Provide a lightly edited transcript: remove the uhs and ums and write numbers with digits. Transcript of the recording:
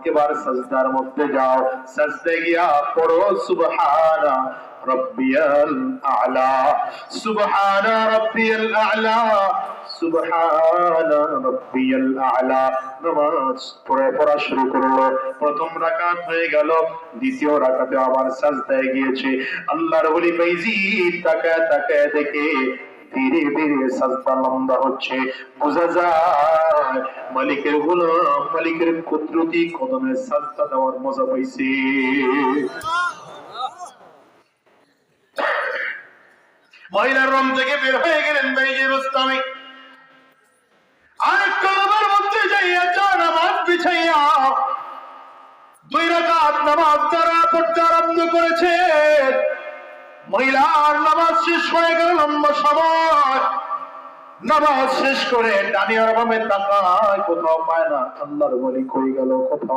এবার সাজদার মধ্যে যাও, সাজদায় গিয়া পড়ো সুবহানা রাব্বিয়াল আ'লা, সুবহানা রাব্বিয়াল আ'লা, সুবহানা রাব্বিয়াল আ'লা। নামাজ পড়া শুরু করলো। প্রথম রাকাত হয়ে গেল, দ্বিতীয় রাকাতে আবার সাজদায় গিয়েছে। আল্লাহর ওলি বাইজিদ তাকায় তাকায় দেখে ধীরে ধীরে সাজদা লম্বা হচ্ছে। বোঝা যায় মালিকের গোলাম মালিকের কুদরতি কদমে সাজদা দেওয়ার মজা পাইছে। মহিলার রুম থেকে বের হয়ে গেলেন বাইজি রুস্তামি। আরেকটা রুমের মধ্যে যাইয়া চা নামাজ বিছাইয়া 2 রাকাত নামাজ তারা পড়তে আরম্ভ করেছে। মহিলার নামাজ শেষ হয়ে গেল লম্বা সময়। নামাজ শেষ করে ডানি আর বামে তাকায়, কোথাও পায় না। আল্লাহর ওলি কই গেল, কোথাও